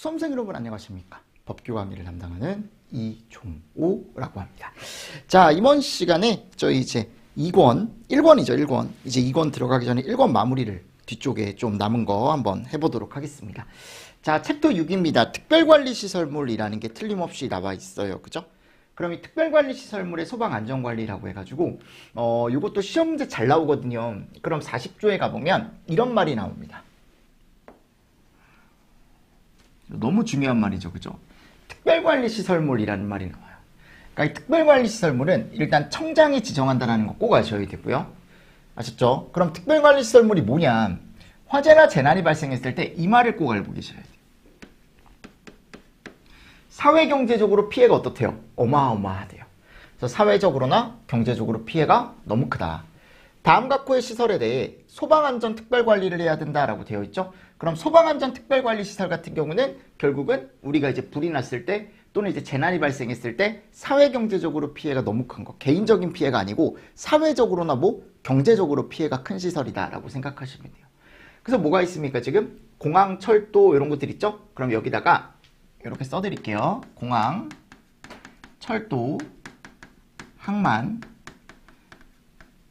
수험생 여러분 안녕하십니까? 법규 강의를 담당하는 이종오라고 합니다. 자, 이번 시간에 저희 이제 2권, 1권이죠, 1권. 이제 2권 들어가기 전에 1권 마무리를 뒤쪽에 좀 남은 거 한번 해보도록 하겠습니다. 자, 챕터 6입니다. 특별관리시설물이라는 게 틀림없이 나와 있어요. 그죠? 그럼 이 특별관리시설물의 소방안전관리라고 해가지고 이것도 시험 문제 잘 나오거든요. 그럼 40조에 가보면 이런 말이 나옵니다. 너무 중요한 말이죠. 그죠? 특별관리시설물이라는 말이 나와요. 그러니까 이 특별관리시설물은 일단 청장이 지정한다는 거 꼭 아셔야 되고요. 아셨죠? 그럼 특별관리시설물이 뭐냐? 화재나 재난이 발생했을 때 이 말을 꼭 알고 계셔야 돼요. 사회경제적으로 피해가 어떻대요? 어마어마하대요. 그래서 사회적으로나 경제적으로 피해가 너무 크다. 다음 각호의 시설에 대해 소방안전 특별관리를 해야 된다라고 되어 있죠. 그럼 소방안전 특별관리시설 같은 경우는 결국은 우리가 이제 불이 났을 때 또는 이제 재난이 발생했을 때 사회경제적으로 피해가 너무 큰 거, 개인적인 피해가 아니고 사회적으로나 뭐 경제적으로 피해가 큰 시설이다라고 생각하시면 돼요. 그래서 뭐가 있습니까? 지금 공항, 철도 이런 것들 있죠? 그럼 여기다가 이렇게 써드릴게요. 공항, 철도, 항만,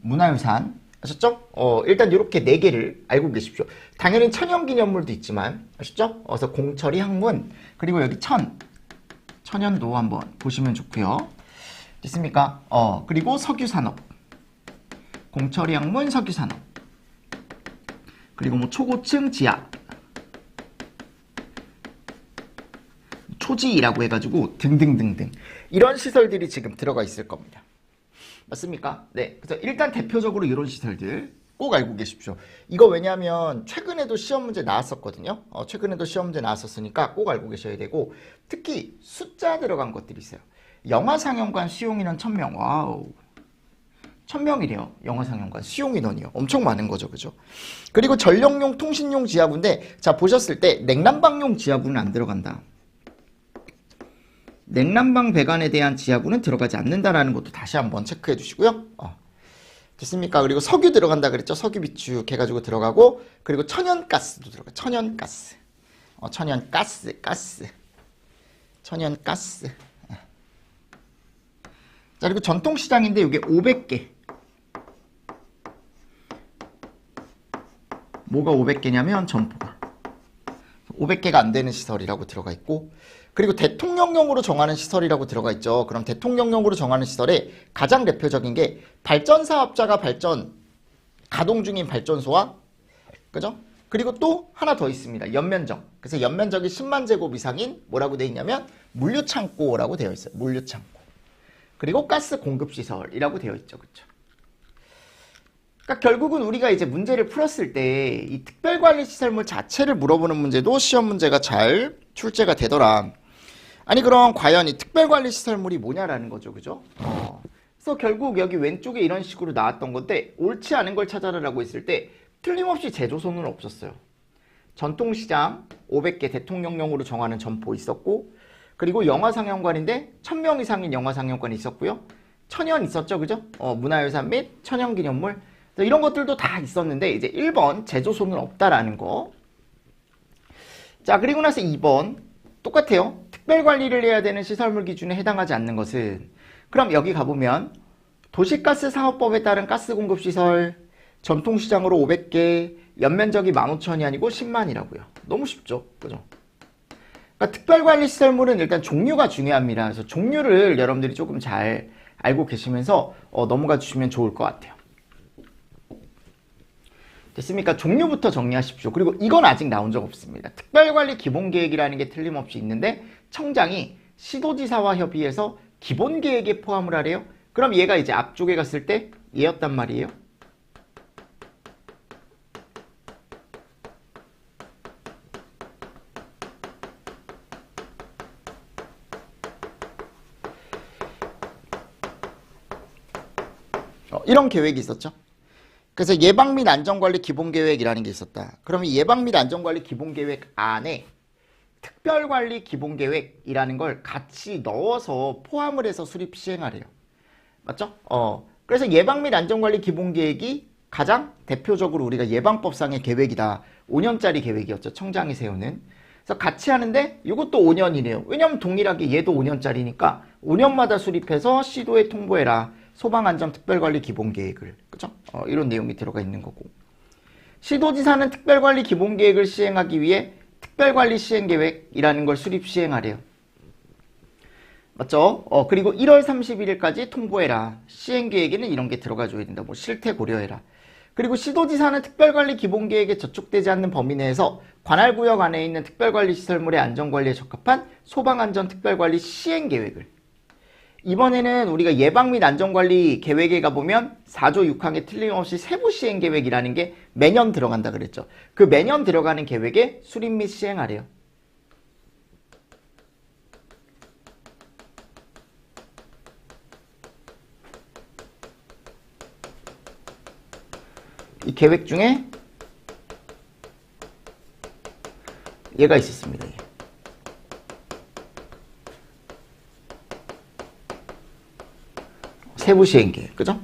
문화유산, 아셨죠? 일단 이렇게 4개를 알고 계십시오. 당연히 천연기념물도 있지만, 아셨죠? 그래서 공철이 항문, 그리고 여기 천연도 한번 보시면 좋고요. 됐습니까? 그리고 석유산업, 공철이 항문, 석유산업, 그리고 뭐 초고층 지하, 초지라고 해가지고 등등등등 이런 시설들이 지금 들어가 있을 겁니다. 맞습니까? 네. 그래서 일단 대표적으로 이런 시설들 꼭 알고 계십시오. 이거 왜냐하면 최근에도 시험 문제 나왔었거든요. 최근에도 시험 문제 나왔었으니까 꼭 알고 계셔야 되고, 특히 숫자 들어간 것들이 있어요. 영화상영관 수용인원 1000명. 와우. 1000명이래요. 영화상영관 수용인원이요. 엄청 많은 거죠. 그죠? 그리고 전력용 통신용 지하부인데, 자, 보셨을 때 냉난방용 지하부는 안 들어간다. 냉난방 배관에 대한 지하부는 들어가지 않는다라는 것도 다시 한번 체크해 주시고요. 됐습니까? 그리고 석유 들어간다 그랬죠? 석유 비축 해가지고 들어가고, 그리고 천연가스도 들어가요. 천연가스. 천연가스. 자, 그리고 전통시장인데 이게 500개. 뭐가 500개냐면 점포가. 500개가 안 되는 시설이라고 들어가 있고, 그리고 대통령령으로 정하는 시설이라고 들어가 있죠. 그럼 대통령령으로 정하는 시설에 가장 대표적인 게 발전사업자가 가동 중인 발전소와, 그죠? 그리고 또 하나 더 있습니다. 연면적. 그래서 연면적이 10만 제곱 이상인 뭐라고 되어 있냐면 물류창고라고 되어 있어요. 물류창고. 그리고 가스 공급시설이라고 되어 있죠. 그렇죠? 그러니까 결국은 우리가 이제 문제를 풀었을 때 이 특별관리시설물 자체를 물어보는 문제도 시험 문제가 잘 출제가 되더라. 아니 그럼 과연 이 특별관리시설물이 뭐냐라는 거죠. 그죠? 그래서 결국 여기 왼쪽에 이런 식으로 나왔던 건데, 옳지 않은 걸 찾아라라고 했을 때 틀림없이 제조소는 없었어요. 전통시장 500개 대통령령으로 정하는 점포 있었고, 그리고 영화상영관인데 1000명 이상인 영화상영관이 있었고요. 천연 있었죠. 그죠? 문화유산 및 천연기념물 이런 것들도 다 있었는데 이제 1번 제조소는 없다라는 거. 자, 그리고 나서 2번 똑같아요. 특별관리를 해야 되는 시설물 기준에 해당하지 않는 것은, 그럼 여기 가보면 도시가스 사업법에 따른 가스 공급시설 전통시장으로 500개, 연면적이 15,000이 아니고 10만이라고요. 너무 쉽죠. 그죠? 그러니까 특별관리시설물은 일단 종류가 중요합니다. 그래서 종류를 여러분들이 조금 잘 알고 계시면서 넘어가 주시면 좋을 것 같아요. 됐습니까? 종류부터 정리하십시오. 그리고 이건 아직 나온 적 없습니다. 특별관리 기본계획이라는 게 틀림없이 있는데 청장이 시도지사와 협의해서 기본계획에 포함을 하래요. 그럼 얘가 이제 앞쪽에 갔을 때 얘였단 말이에요. 이런 계획이 있었죠. 그래서 예방 및 안전관리 기본계획이라는 게 있었다. 그러면 예방 및 안전관리 기본계획 안에 특별관리 기본계획이라는 걸 같이 넣어서 포함을 해서 수립 시행하래요. 맞죠? 그래서 예방 및 안전관리 기본계획이 가장 대표적으로 우리가 예방법상의 계획이다. 5년짜리 계획이었죠. 청장이 세우는. 그래서 같이 하는데 이것도 5년이래요. 왜냐면 동일하게 얘도 5년짜리니까 5년마다 수립해서 시도에 통보해라. 소방안전특별관리 기본계획을. 그죠? 이런 내용이 들어가 있는 거고. 시도지사는 특별관리 기본계획을 시행하기 위해 특별관리 시행계획이라는 걸 수립 시행하래요. 맞죠? 그리고 1월 31일까지 통보해라. 시행계획에는 이런 게 들어가 줘야 된다. 뭐 실태 고려해라. 그리고 시도지사는 특별관리 기본계획에 저촉되지 않는 범위 내에서 관할구역 안에 있는 특별관리시설물의 안전관리에 적합한 소방안전특별관리 시행계획을. 이번에는 우리가 예방 및 안전관리 계획에 가보면 4조 6항에 틀림없이 세부 시행계획이라는 게 매년 들어간다 그랬죠. 그 매년 들어가는 계획에 수립 및 시행하래요. 이 계획 중에 얘가 있었습니다. 얘. 세부 시행 계획, 그죠?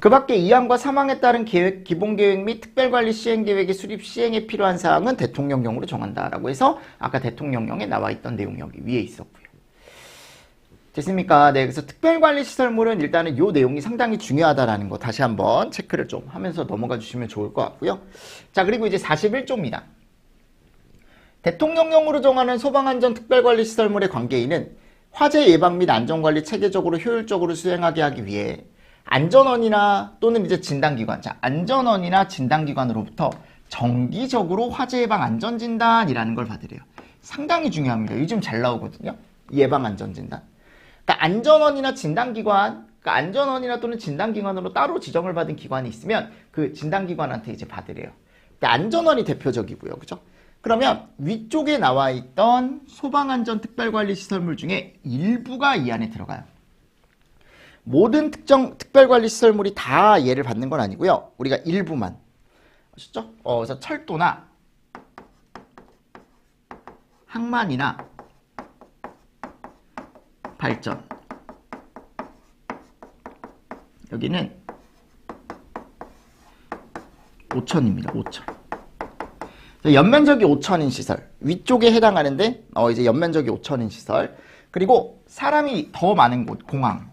그 밖에 2항과 3항에 따른 계획, 기본계획 및 특별관리 시행계획의 수립 시행에 필요한 사항은 대통령령으로 정한다라고 해서 아까 대통령령에 나와 있던 내용이 여기 위에 있었고요. 됐습니까? 네, 그래서 특별관리시설물은 일단은 이 내용이 상당히 중요하다라는 거 다시 한번 체크를 좀 하면서 넘어가 주시면 좋을 것 같고요. 자, 그리고 이제 41조입니다. 대통령령으로 정하는 소방안전특별관리시설물의 관계인은 화재 예방 및 안전관리 체계적으로 효율적으로 수행하게 하기 위해 안전원이나 또는 이제 진단기관, 자, 안전원이나 진단기관으로부터 정기적으로 화재 예방 안전진단이라는 걸 받으래요. 상당히 중요합니다. 요즘 잘 나오거든요. 예방 안전진단. 그러니까 안전원이나 진단기관, 그러니까 안전원이나 또는 진단기관으로 따로 지정을 받은 기관이 있으면 그 진단기관한테 이제 받으래요. 그러니까 안전원이 대표적이고요. 그죠? 그러면 위쪽에 나와 있던 소방안전특별관리시설물 중에 일부가 이 안에 들어가요. 모든 특정 특별관리시설물이 다 얘를 받는 건 아니고요. 우리가 일부만. 아셨죠? 그래서 철도나 항만이나 발전. 여기는 5천입니다. 5천. 연면적이 5천인 시설. 위쪽에 해당하는데 이제 연면적이 5천인 시설. 그리고 사람이 더 많은 곳, 공항.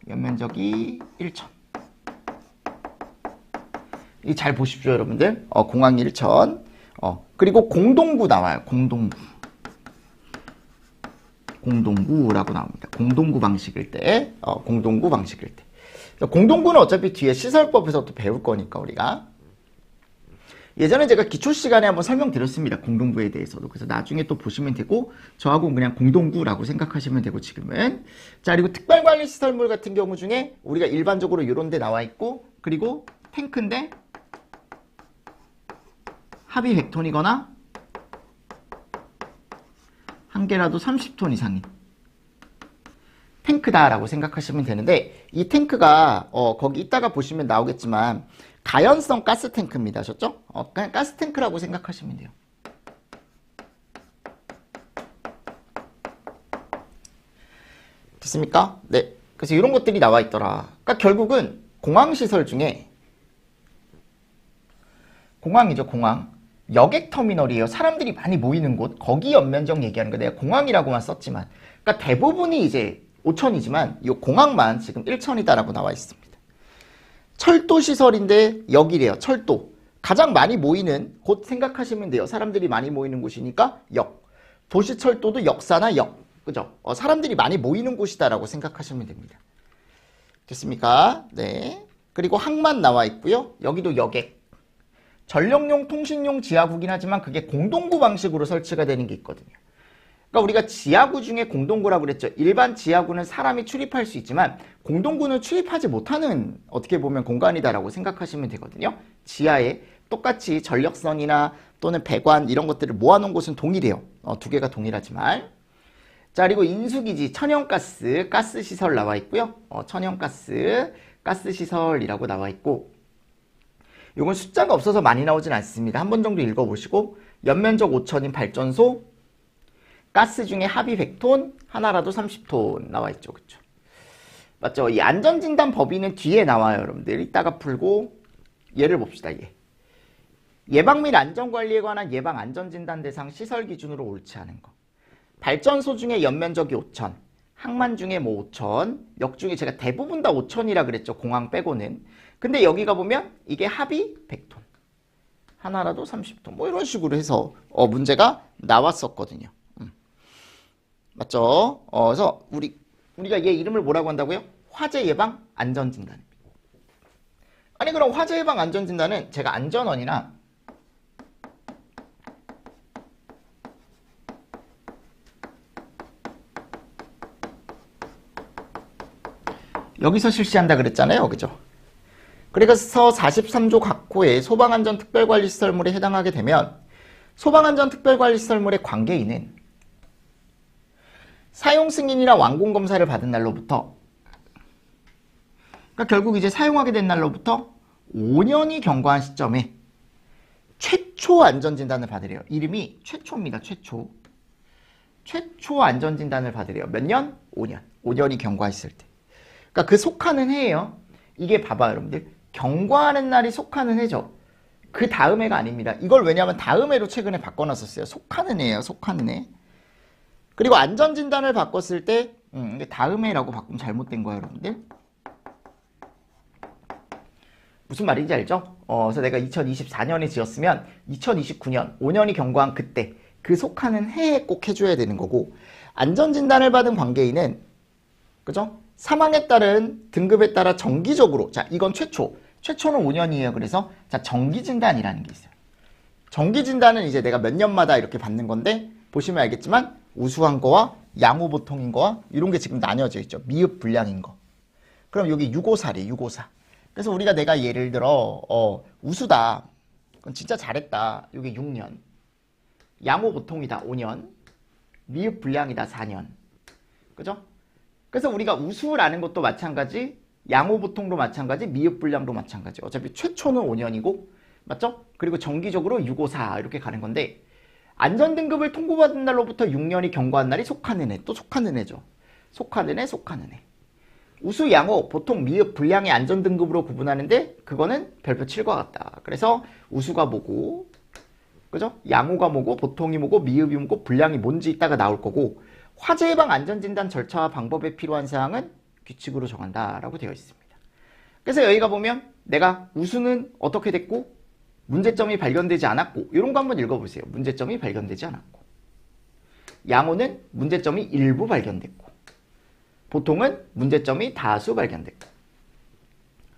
연면적이 1천. 이 잘 보십시오, 여러분들. 공항 1천. 그리고 공동구 나와요. 공동구. 공동구라고 나옵니다. 공동구 방식일 때, 공동구 방식일 때. 공동구는 어차피 뒤에 시설법에서 또 배울 거니까 우리가. 예전에 제가 기초 시간에 한번 설명드렸습니다. 공동구에 대해서도. 그래서 나중에 또 보시면 되고 저하고 그냥 공동구라고 생각하시면 되고 지금은. 자, 그리고 특별관리시설물 같은 경우 중에 우리가 일반적으로 이런 데 나와 있고 그리고 탱크인데 합이 100톤이거나 한 개라도 30톤 이상인 탱크다라고 생각하시면 되는데 이 탱크가 거기 이따가 보시면 나오겠지만 가연성 가스탱크입니다. 아셨죠? 그냥 가스탱크라고 생각하시면 돼요. 됐습니까? 네. 그래서 이런 것들이 나와 있더라. 그러니까 결국은 공항시설 중에 공항이죠. 공항. 여객터미널이에요. 사람들이 많이 모이는 곳. 거기 연면적 얘기하는 거. 내가 공항이라고만 썼지만. 그러니까 대부분이 이제 5천이지만 이 공항만 지금 1천이다라고 나와 있습니다. 철도시설인데 여기래요. 철도. 가장 많이 모이는 곳 생각하시면 돼요. 사람들이 많이 모이는 곳이니까 역. 도시철도도 역사나 역. 그죠? 사람들이 많이 모이는 곳이다라고 생각하시면 됩니다. 됐습니까? 네. 그리고 항만 나와 있고요. 여기도 여객. 전력용 통신용 지하구긴 하지만 그게 공동구 방식으로 설치가 되는 게 있거든요. 그러니까 우리가 지하구 중에 공동구라고 그랬죠. 일반 지하구는 사람이 출입할 수 있지만 공동구는 출입하지 못하는 어떻게 보면 공간이다라고 생각하시면 되거든요. 지하에 똑같이 전력선이나 또는 배관 이런 것들을 모아놓은 곳은 동일해요. 두 개가 동일하지만. 자, 그리고 인수기지, 천연가스, 가스시설 나와 있고요. 천연가스, 가스시설이라고 나와 있고 이건 숫자가 없어서 많이 나오진 않습니다. 한 번 정도 읽어보시고 연면적 5천인 발전소, 가스 중에 합이 100톤, 하나라도 30톤 나와 있죠. 그쵸? 맞죠? 이 안전진단 법인은 뒤에 나와요. 여러분들 이따가 풀고 얘를 봅시다. 얘. 예방 및 안전관리에 관한 예방안전진단 대상 시설 기준으로 옳지 않은 거. 발전소 중에 연면적이 5천, 항만 중에 뭐 5천, 역 중에 제가 대부분 다 5천이라 그랬죠. 공항 빼고는. 근데 여기가 보면 이게 합이 100톤, 하나라도 30톤, 뭐 이런 식으로 해서 문제가 나왔었거든요. 맞죠? 그래서 우리가 얘 이름을 뭐라고 한다고요? 화재 예방 안전진단입니다. 아니 그럼 화재 예방 안전진단은 제가 안전원이나 여기서 실시한다 그랬잖아요. 그죠? 그래서 43조 각호의 소방안전특별관리시설물에 해당하게 되면 소방안전특별관리시설물의 관계인은 사용 승인이나 완공검사를 받은 날로부터, 그러니까 결국 이제 사용하게 된 날로부터 5년이 경과한 시점에 최초 안전진단을 받으래요. 이름이 최초입니다. 최초 안전진단을 받으래요. 몇 년? 5년. 5년이 경과했을 때. 그러니까 그 속하는 해예요. 이게 봐봐요, 여러분들. 경과하는 날이 속하는 해죠. 그 다음 해가 아닙니다. 이걸 왜냐하면 다음 해로 최근에 바꿔놨었어요. 속하는 해예요. 속하는 해. 그리고 안전진단을 바꿨을 때 이게 다음 해라고 바꾸면 잘못된 거예요, 여러분들. 무슨 말인지 알죠? 그래서 내가 2024년에 지었으면 2029년 5년이 경과한 그때 그 속하는 해에 꼭 해줘야 되는 거고, 안전진단을 받은 관계인은 그죠? 사망에 따른 등급에 따라 정기적으로, 자 이건 최초는 5년이에요. 그래서 자 정기진단이라는 게 있어요. 정기진단은 이제 내가 몇 년마다 이렇게 받는 건데, 보시면 알겠지만 우수한 거와 양호보통인 거와 이런 게 지금 나뉘어져 있죠. 미흡 불량인 거. 그럼 여기 654래. 654. 그래서 우리가 내가 예를 들어 우수다, 그건 진짜 잘했다, 이게 6년. 양호보통이다 5년. 미흡 불량이다 4년. 그죠? 그래서 우리가 우수라는 것도 마찬가지, 양호보통도 마찬가지, 미흡불량도 마찬가지. 어차피 최초는 5년이고, 맞죠? 그리고 정기적으로 654 이렇게 가는 건데, 안전등급을 통보받은 날로부터 6년이 경과한 날이 속하는 해. 또 속하는 해죠. 속하는 해. 우수, 양호, 보통, 미흡, 불량의 안전등급으로 구분하는데 그거는 별표 7과 같다. 그래서 우수가 뭐고, 그죠? 양호가 뭐고, 보통이 뭐고, 미흡이 뭐고, 불량이 뭔지 이따가 나올 거고, 화재 예방 안전진단 절차와 방법에 필요한 사항은 규칙으로 정한다라고 되어 있습니다. 그래서 여기가 보면 내가 우수는 어떻게 됐고 문제점이 발견되지 않았고, 이런 거 한번 읽어보세요. 문제점이 발견되지 않았고, 양호는 문제점이 일부 발견됐고, 보통은 문제점이 다수 발견됐고,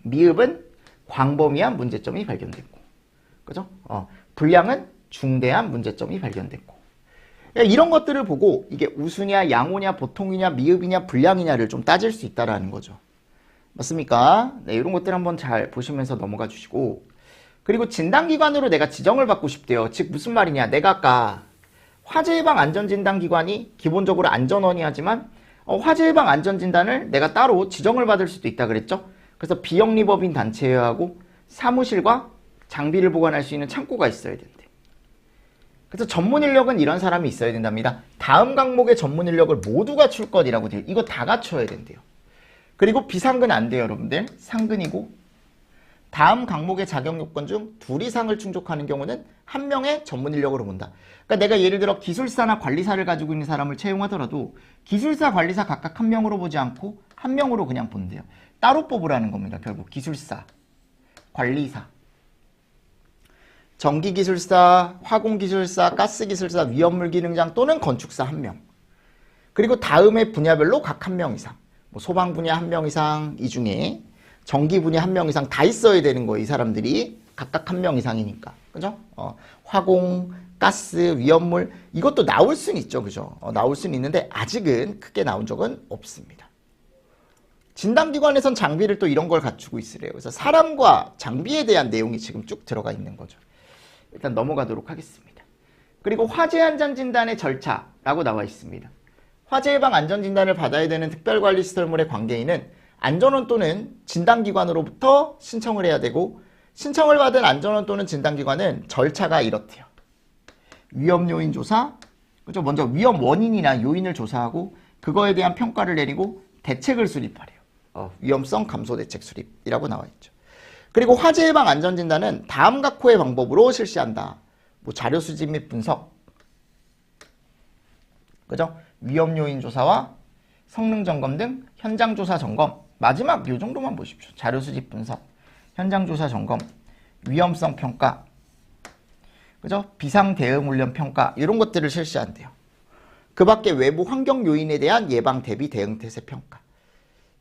미흡은 광범위한 문제점이 발견됐고, 그죠? 불량은 중대한 문제점이 발견됐고, 이런 것들을 보고 이게 우수냐, 양호냐, 보통이냐, 미흡이냐, 불량이냐를 좀 따질 수 있다라는 거죠. 맞습니까? 네, 이런 것들 한번 잘 보시면서 넘어가 주시고, 그리고 진단기관으로 내가 지정을 받고 싶대요. 즉 무슨 말이냐, 내가 아까 화재예방 안전진단기관이 기본적으로 안전원이 하지만 화재 예방 안전진단을 내가 따로 지정을 받을 수도 있다 그랬죠. 그래서 비영리법인 단체여야 하고 사무실과 장비를 보관할 수 있는 창고가 있어야 된대. 그래서 전문 인력은 이런 사람이 있어야 된답니다. 다음 항목의 전문 인력을 모두 갖출 것이라고 돼요. 이거 다 갖춰야 된대요. 그리고 비상근 안 돼요, 여러분들. 상근이고, 다음 항목의 자격 요건 중 둘 이상을 충족하는 경우는 한 명의 전문 인력으로 본다. 그러니까 내가 예를 들어 기술사나 관리사를 가지고 있는 사람을 채용하더라도 기술사, 관리사 각각 한 명으로 보지 않고 한 명으로 그냥 본대요. 따로 뽑으라는 겁니다. 결국 기술사, 관리사, 전기기술사, 화공기술사, 가스기술사, 위험물기능장 또는 건축사 한 명. 그리고 다음에 분야별로 각 한 명 이상. 뭐 소방 분야 한 명 이상, 이 중에 전기 분야 한 명 이상 다 있어야 되는 거예요. 이 사람들이 각각 한 명 이상이니까. 그죠? 화공, 가스, 위험물, 이것도 나올 수는 있죠. 그죠? 나올 수는 있는데 아직은 크게 나온 적은 없습니다. 진단기관에선 장비를 또 이런 걸 갖추고 있으래요. 그래서 사람과 장비에 대한 내용이 지금 쭉 들어가 있는 거죠. 일단 넘어가도록 하겠습니다. 그리고 화재 안전진단의 절차라고 나와 있습니다. 화재 예방 안전진단을 받아야 되는 특별관리시설물의 관계인은 안전원 또는 진단기관으로부터 신청을 해야 되고, 신청을 받은 안전원 또는 진단기관은 절차가 이렇대요. 위험 요인 조사, 그죠? 먼저 위험 원인이나 요인을 조사하고 그거에 대한 평가를 내리고 대책을 수립하래요. 위험성 감소 대책 수립이라고 나와 있죠. 그리고 화재 예방 안전진단은 다음 각호의 방법으로 실시한다. 뭐 자료 수집 및 분석, 그죠? 위험 요인 조사와 성능 점검 등 현장 조사 점검. 마지막 요 정도만 보십시오. 자료 수집 분석, 현장 조사 점검, 위험성 평가, 그죠? 비상 대응 훈련 평가 이런 것들을 실시한대요. 그 밖에 외부 환경 요인에 대한 예방 대비 대응 태세 평가.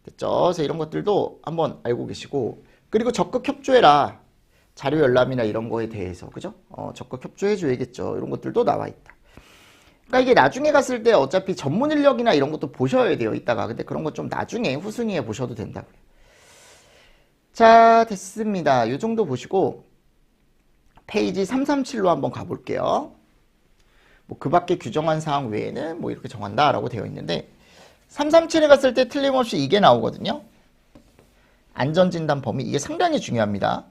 됐죠? 그래서 이런 것들도 한번 알고 계시고, 그리고 적극 협조해라. 자료 열람이나 이런 거에 대해서, 그죠? 적극 협조해 줘야겠죠. 이런 것들도 나와 있다. 그러니까 이게 나중에 갔을 때 어차피 전문 인력이나 이런 것도 보셔야 돼요, 이따가. 근데 그런 거 좀 나중에 후순위에 보셔도 된다고요. 자, 됐습니다. 이 정도 보시고 페이지 337로 한번 가볼게요. 뭐 그 밖에 규정한 사항 외에는 뭐 이렇게 정한다라고 되어 있는데 337에 갔을 때 틀림없이 이게 나오거든요. 안전진단 범위. 이게 상당히 중요합니다.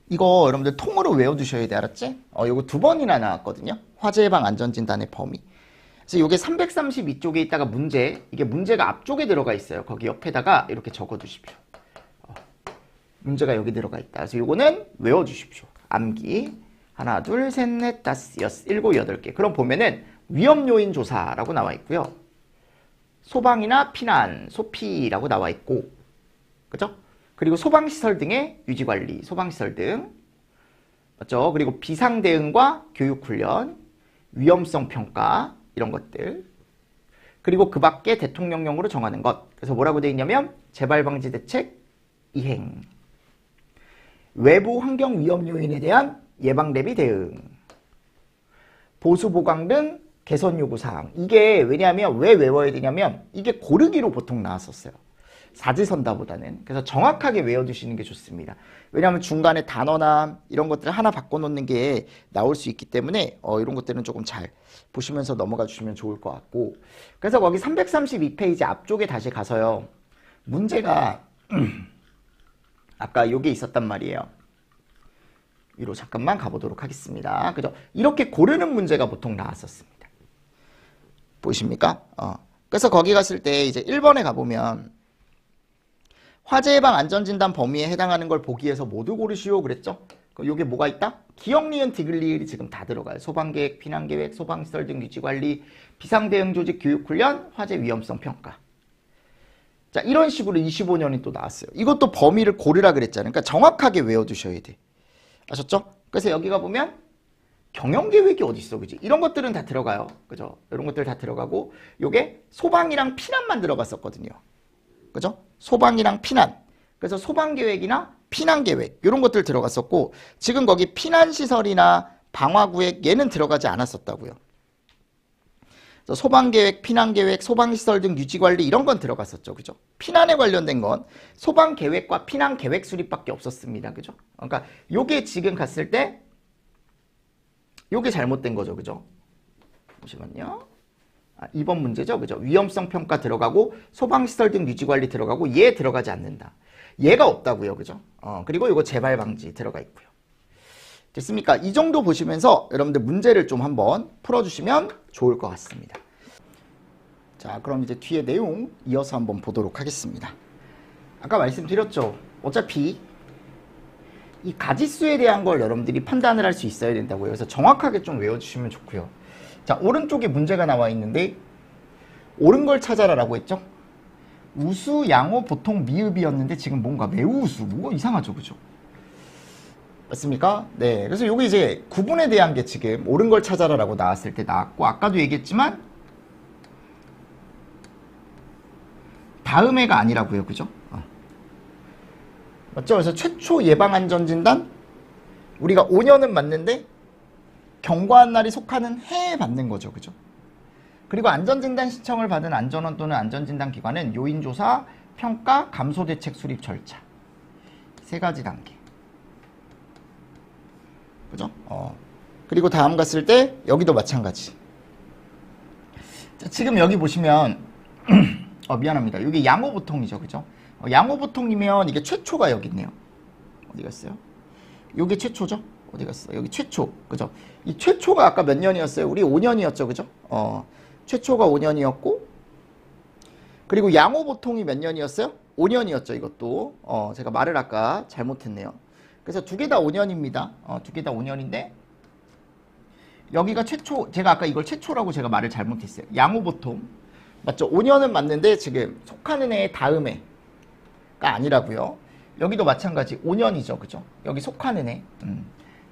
이거 여러분들 통으로 외워두셔야 돼. 알았지? 이거 2번이나 나왔거든요. 화재 예방 안전진단의 범위. 그래서 이게 332쪽에 있다가 문제. 이게 문제가 앞쪽에 들어가 있어요. 거기 옆에다가 이렇게 적어두십시오. 문제가 여기 들어가 있다. 그래서 이거는 외워주십시오. 암기. 하나, 둘, 셋, 넷, 다섯, 여섯, 일곱, 여덟 개. 그럼 보면은 위험 요인 조사라고 나와 있고요. 소방이나 피난, 소피라고 나와 있고, 그죠? 그리고 소방시설 등의 유지관리, 소방시설 등, 맞죠? 그리고 비상대응과 교육훈련, 위험성 평가, 이런 것들. 그리고 그 밖에 대통령령으로 정하는 것. 그래서 뭐라고 되어 있냐면, 재발방지 대책 이행. 외부 환경 위험 요인에 대한 예방 대비 대응. 보수 보강 등 개선 요구 사항. 이게 왜냐하면 왜 외워야 되냐면 이게 고르기로 보통 나왔었어요. 사지선다보다는. 그래서 정확하게 외워두시는 게 좋습니다. 왜냐하면 중간에 단어나 이런 것들을 하나 바꿔놓는 게 나올 수 있기 때문에 이런 것들은 조금 잘 보시면서 넘어가 주시면 좋을 것 같고. 그래서 거기 332페이지 앞쪽에 다시 가서요. 문제가 아까 요게 있었단 말이에요. 위로 잠깐만 가보도록 하겠습니다. 그죠? 이렇게 고르는 문제가 보통 나왔었습니다. 보이십니까? 그래서 거기 갔을 때 이제 1번에 가보면 화재 예방 안전진단 범위에 해당하는 걸 보기 위해서 모두 고르시오 그랬죠? 요게 뭐가 있다? 기억, 니은, 디귿, 지금 다 들어가요. 소방계획, 피난계획, 소방시설 등 유지관리, 비상대응 조직 교육훈련, 화재 위험성 평가. 자, 이런 식으로 25년이 또 나왔어요. 이것도 범위를 고르라 그랬잖아요. 그러니까 정확하게 외워두셔야 돼. 아셨죠? 그래서 여기 가보면 경영계획이 어디 있어, 그지? 이런 것들은 다 들어가요. 그죠? 이런 것들 다 들어가고 요게 소방이랑 피난만 들어갔었거든요. 그죠? 소방이랑 피난. 그래서 소방계획이나 피난계획 이런 것들 들어갔었고 지금 거기 피난시설이나 방화구획 얘는 들어가지 않았었다고요. 그래서 소방계획, 피난계획, 소방시설 등 유지관리 이런 건 들어갔었죠. 그죠? 피난에 관련된 건 소방계획과 피난계획 수립밖에 없었습니다. 그죠? 그러니까 요게 지금 갔을 때 요게 잘못된 거죠. 그죠? 잠시만요. 2번 문제죠. 그죠? 위험성 평가 들어가고 소방시설 등 유지관리 들어가고 얘 들어가지 않는다. 얘가 없다고요. 그죠? 그리고 요거 재발 방지 들어가 있고요. 됐습니까? 이 정도 보시면서 여러분들 문제를 좀 한번 풀어주시면 좋을 것 같습니다. 자, 그럼 이제 뒤에 내용 이어서 한번 보도록 하겠습니다. 아까 말씀드렸죠. 어차피 이 가지수에 대한 걸 여러분들이 판단을 할 수 있어야 된다고요. 그래서 정확하게 좀 외워주시면 좋고요. 자, 오른쪽에 문제가 나와 있는데 옳은 걸 찾아라라고 했죠? 우수, 양호, 보통, 미흡이었는데 지금 뭔가 매우 우수, 뭐가 이상하죠, 그죠? 맞습니까? 네, 그래서 여기 이제 구분에 대한 게 지금 옳은 걸 찾아라라고 나왔을 때 나왔고 아까도 얘기했지만 다음해가 아니라고요, 그죠? 맞죠? 그래서 최초 예방안전진단 우리가 5년은 맞는데 경과한 날이 속하는 해에 받는 거죠, 그죠? 그리고 안전진단 신청을 받은 안전원 또는 안전진단 기관은 요인조사, 평가, 감소대책 수립 절차 세 가지 단계. 그죠? 그리고 다음 갔을 때 여기도 마찬가지. 자, 지금 여기 보시면 미안합니다. 여기 양호보통이죠, 그죠? 양호보통이면 이게 최초가 여기 있네요. 어디 갔어요? 요게 최초죠? 어디 갔어? 여기 최초, 그죠? 이 최초가 아까 몇 년이었어요? 우리 5년이었죠, 그죠? 최초가 5년이었고, 그리고 양호보통이 몇 년이었어요? 5년이었죠, 이것도. 제가 말을 아까 잘못했네요. 그래서 두 개 다 5년입니다. 두 개 다 5년인데, 여기가 최초, 제가 아까 이걸 최초라고 제가 말을 잘못했어요. 양호보통. 맞죠? 5년은 맞는데, 지금 속하는 애 다음에가 아니라고요. 여기도 마찬가지 5년이죠. 그죠? 여기 속하는 애.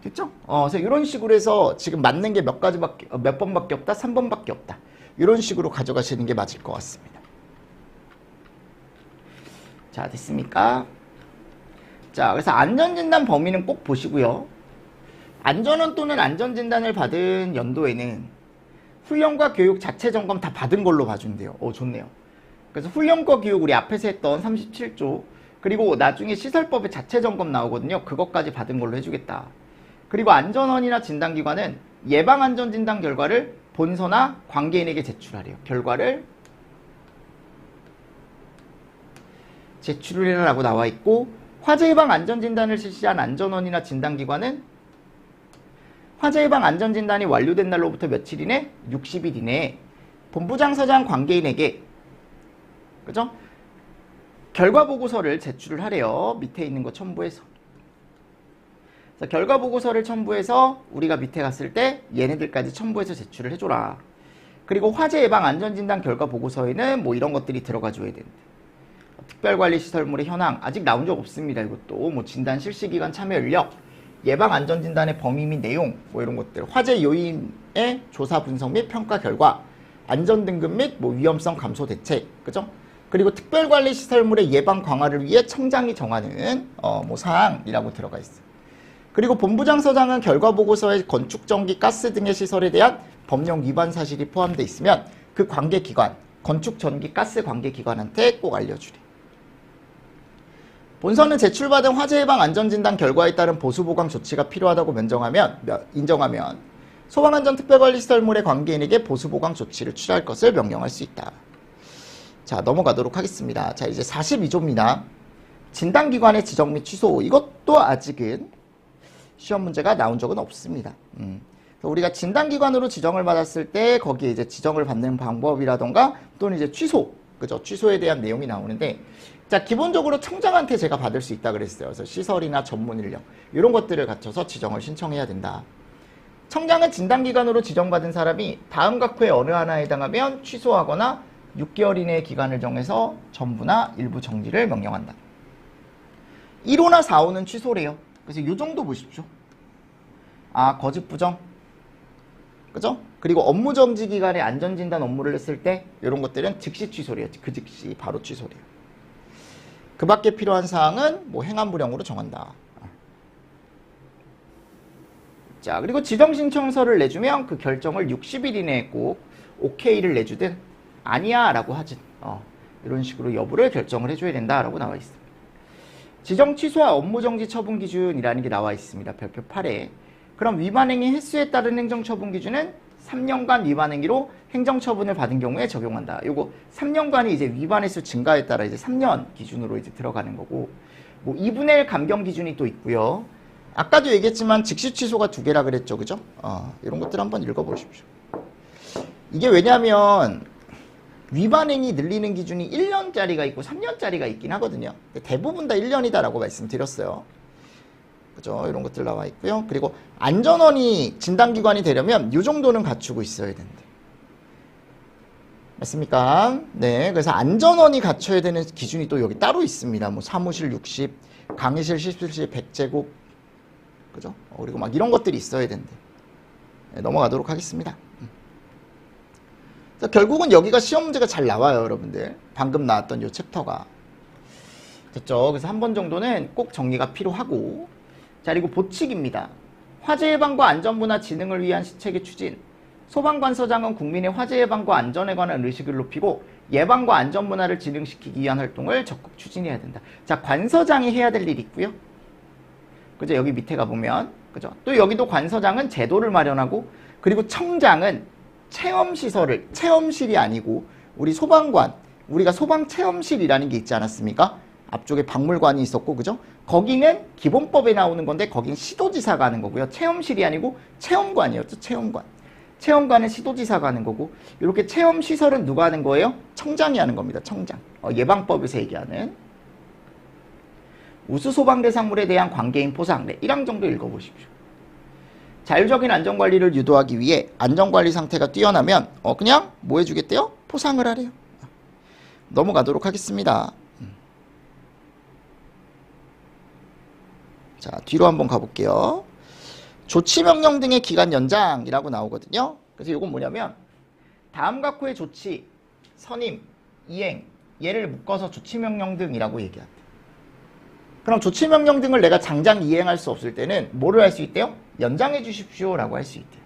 됐죠? 그래서 이런 식으로 해서 지금 맞는 게 몇 번밖에 없다? 3번밖에 없다. 이런 식으로 가져가시는 게 맞을 것 같습니다. 자, 됐습니까? 자, 그래서 안전진단 범위는 꼭 보시고요. 안전원 또는 안전진단을 받은 연도에는 훈련과 교육 자체 점검 다 받은 걸로 봐준대요. 좋네요. 그래서 훈련과 교육 우리 앞에서 했던 37조, 그리고 나중에 시설법의 자체 점검 나오거든요. 그것까지 받은 걸로 해주겠다. 그리고 안전원이나 진단기관은 예방안전진단 결과를 본서나 관계인에게 제출하래요. 결과를 제출을 해라라고 나와 있고, 화재 예방 안전진단을 실시한 안전원이나 진단기관은 화재 예방 안전진단이 완료된 날로부터 며칠 이내? 60일 이내에 본부장서장 관계인에게, 그죠? 결과 보고서를 제출을 하래요. 밑에 있는 거 첨부해서. 그래서 결과 보고서를 첨부해서 우리가 밑에 갔을 때 얘네들까지 첨부해서 제출을 해줘라. 그리고 화재 예방 안전진단 결과 보고서에는 뭐 이런 것들이 들어가 줘야 되는데, 특별관리시설물의 현황 아직 나온 적 없습니다. 이것도 뭐 진단 실시기간 참여 인력, 예방 안전진단의 범위 및 내용, 뭐 이런 것들, 화재 요인의 조사 분석 및 평가 결과, 안전등급 및 뭐 위험성 감소 대책, 그죠? 그리고 특별관리시설물의 예방 강화를 위해 청장이 정하는 뭐 사항이라고 들어가 있어요. 그리고 본부장서장은 결과 보고서에 건축, 전기, 가스 등의 시설에 대한 법령 위반 사실이 포함되어 있으면 그 관계기관, 건축, 전기, 가스 관계기관한테 꼭 알려주래. 본서는 제출받은 화재 예방 안전진단 결과에 따른 보수보강 조치가 필요하다고 인정하면 소방안전특별관리시설물의 관계인에게 보수보강 조치를 취할 것을 명령할 수 있다. 자, 넘어가도록 하겠습니다. 자, 이제 42조입니다. 진단기관의 지정 및 취소. 이것도 아직은 시험 문제가 나온 적은 없습니다. 우리가 진단기관으로 지정을 받았을 때 거기에 이제 지정을 받는 방법이라던가 또는 이제 취소, 그죠? 취소에 대한 내용이 나오는데, 자, 기본적으로 청장한테 제가 받을 수 있다 그랬어요. 그래서 시설이나 전문 인력 이런 것들을 갖춰서 지정을 신청해야 된다. 청장은 진단기관으로 지정받은 사람이 다음 각 후에 어느 하나에 해당하면 취소하거나 6개월 이내의 기간을 정해서 전부나 일부 정지를 명령한다. 1호나 4호는 취소래요. 그래서 이 정도 보십시오. 거짓 부정, 그죠? 그리고 업무 정지 기간에 안전진단 업무를 했을 때 이런 것들은 즉시 취소래요. 그 즉시 바로 취소래요. 그 밖에 필요한 사항은 뭐 행안부령으로 정한다. 자, 그리고 지정 신청서를 내주면 그 결정을 60일 이내에 꼭 OK를 내주든 아니야 라고 하진 이런 식으로 여부를 결정을 해줘야 된다라고 나와 있습니다. 지정 취소와 업무 정지 처분 기준이라는 게 나와 있습니다. 별표 8에. 그럼 위반행위 횟수에 따른 행정처분 기준은 3년간 위반행위로 행정처분을 받은 경우에 적용한다. 요거 3년간이 이제 위반 횟수 증가에 따라 이제 3년 기준으로 이제 들어가는 거고, 뭐 2분의 1 감경 기준이 또 있고요. 아까도 얘기했지만 즉시 취소가 두 개라 그랬죠, 그죠? 이런 것들 한번 읽어보십시오. 이게 왜냐하면 위반행위 늘리는 기준이 1년짜리가 있고 3년짜리가 있긴 하거든요. 대부분 다 1년이다라고 말씀드렸어요. 그죠? 이런 것들 나와 있고요. 그리고 안전원이 진단기관이 되려면 이 정도는 갖추고 있어야 된대. 맞습니까? 네. 그래서 안전원이 갖춰야 되는 기준이 또 여기 따로 있습니다. 뭐 사무실 60, 강의실, 실습실 100제곱. 그죠? 그리고 막 이런 것들이 있어야 된대. 네, 넘어가도록 하겠습니다. 결국은 여기가 시험 문제가 잘 나와요, 여러분들. 방금 나왔던 이 챕터가. 됐죠? 그래서 한 번 정도는 꼭 정리가 필요하고. 자, 그리고 보칙입니다. 화재 예방과 안전문화 진흥을 위한 시책의 추진. 소방관서장은 국민의 화재 예방과 안전에 관한 의식을 높이고 예방과 안전문화를 진흥시키기 위한 활동을 적극 추진해야 된다. 자, 관서장이 해야 될 일이 있고요. 그죠? 여기 밑에 가보면. 그죠? 또 여기도 관서장은 제도를 마련하고, 그리고 청장은 체험시설을, 체험실이 아니고 우리 소방관, 우리가 소방체험실이라는 게 있지 않았습니까? 앞쪽에 박물관이 있었고, 그죠? 거기는 기본법에 나오는 건데 거긴 시도지사가 하는 거고요. 체험실이 아니고 체험관이었죠. 체험관. 체험관은 시도지사가 하는 거고, 이렇게 체험시설은 누가 하는 거예요? 청장이 하는 겁니다. 청장. 예방법에서 얘기하는. 우수 소방 대상물에 대한 관계인 포상. 네, 1항 정도 읽어보십시오. 자율적인 안전관리를 유도하기 위해 안전관리 상태가 뛰어나면 그냥 뭐 해주겠대요? 포상을 하래요. 넘어가도록 하겠습니다. 자, 뒤로 한번 가볼게요. 조치명령 등의 기간 연장이라고 나오거든요. 그래서 이건 뭐냐면 다음 각호의 조치, 선임, 이행, 얘를 묶어서 조치명령 등이라고 얘기한대. 그럼 조치명령 등을 내가 당장 이행할 수 없을 때는 뭐를 할 수 있대요? 연장해 주십시오 라고 할 수 있대요.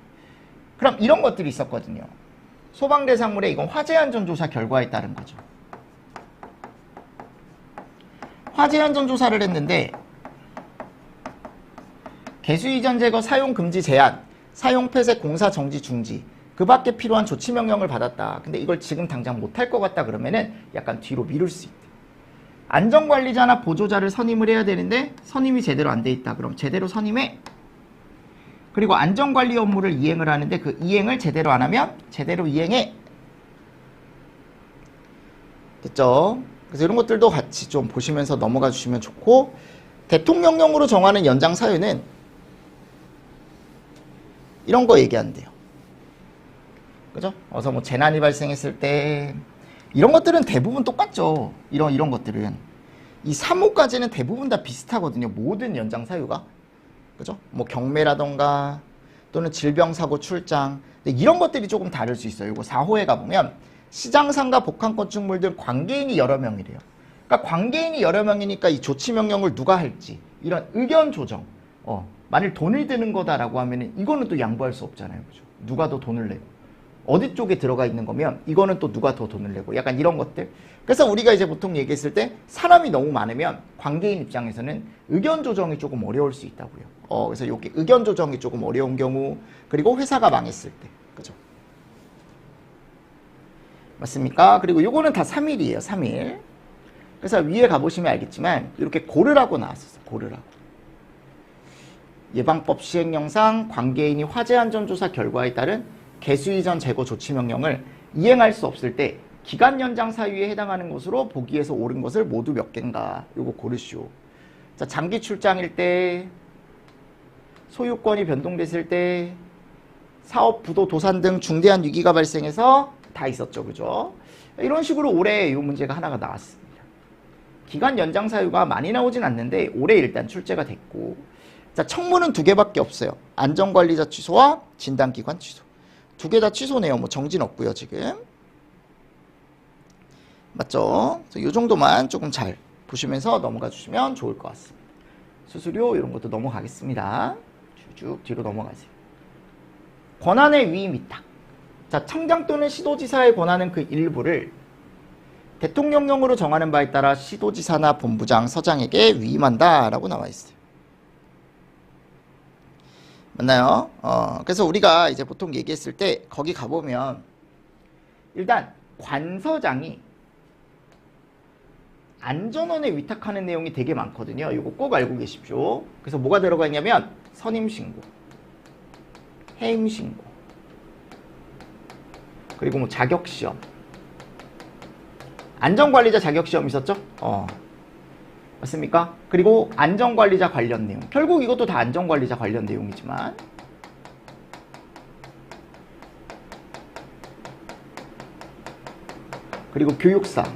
그럼 이런 것들이 있었거든요. 소방대상물에 이건 화재안전조사 결과에 따른 거죠. 화재안전조사를 했는데 개수이전 제거 사용 금지 제한, 사용 폐쇄 공사 정지 중지, 그 밖에 필요한 조치명령을 받았다. 근데 이걸 지금 당장 못할 것 같다 그러면은 약간 뒤로 미룰 수 있대. 안전관리자나 보조자를 선임을 해야 되는데 선임이 제대로 안 돼 있다. 그럼 제대로 선임해. 그리고 안전관리 업무를 이행을 하는데 그 이행을 제대로 안 하면 제대로 이행해. 됐죠? 그래서 이런 것들도 같이 좀 보시면서 넘어가 주시면 좋고, 대통령령으로 정하는 연장 사유는 이런 거 얘기한대요. 그죠? 어서 뭐 재난이 발생했을 때 이런 것들은 대부분 똑같죠. 이런 것들은 이 3호까지는 대부분 다 비슷하거든요. 모든 연장 사유가. 그죠? 뭐 경매라던가 또는 질병사고 출장. 근데 이런 것들이 조금 다를 수 있어요. 이거 4호에 가보면 시장상가 복합 건축물 등 관계인이 여러 명이래요. 그러니까 관계인이 여러 명이니까 이 조치명령을 누가 할지 이런 의견 조정. 만일 돈을 드는 거다라고 하면은 이거는 또 양보할 수 없잖아요. 그죠? 누가 더 돈을 내고. 어디 쪽에 들어가 있는 거면 이거는 또 누가 더 돈을 내고 약간 이런 것들. 그래서 우리가 이제 보통 얘기했을 때 사람이 너무 많으면 관계인 입장에서는 의견 조정이 조금 어려울 수 있다고요. 그래서 여기 의견 조정이 조금 어려운 경우, 그리고 회사가 망했을 때. 그죠? 맞습니까? 그리고 요거는 다 3일이에요. 3일. 그래서 위에 가보시면 알겠지만 이렇게 고르라고 나왔었어요. 고르라고. 예방법 시행령상 관계인이 화재안전조사 결과에 따른 개수이전 제거 조치명령을 이행할 수 없을 때 기간 연장 사유에 해당하는 것으로 보기에서 옳은 것을 모두 몇 개인가 요거 고르시오. 자, 장기 출장일 때, 소유권이 변동됐을 때, 사업 부도 도산 등 중대한 위기가 발생해서 다 있었죠. 그죠? 이런 식으로 올해 이 문제가 하나가 나왔습니다. 기간 연장 사유가 많이 나오진 않는데 올해 일단 출제가 됐고, 자, 청문은 2개밖에 없어요. 안전관리자 취소와 진단기관 취소. 2개 다 취소네요. 뭐 정지는 없고요, 지금. 맞죠? 이 정도만 조금 잘 보시면서 넘어가 주시면 좋을 것 같습니다. 수수료 이런 것도 넘어가겠습니다. 쭉 뒤로 넘어가세요. 권한의 위임 위탁. 자, 청장 또는 시도지사의 권한은 그 일부를 대통령령으로 정하는 바에 따라 시도지사나 본부장, 서장에게 위임한다라고 나와 있어요. 맞나요? 그래서 우리가 이제 보통 얘기했을 때 거기 가보면 일단 관서장이 안전원에 위탁하는 내용이 되게 많거든요. 이거 꼭 알고 계십시오. 그래서 뭐가 들어가 있냐면 선임신고, 해임신고, 그리고 뭐 자격시험, 안전관리자 자격시험 있었죠? 맞습니까? 그리고 안전관리자 관련 내용. 결국 이것도 다 안전관리자 관련 내용이지만 그리고 교육상,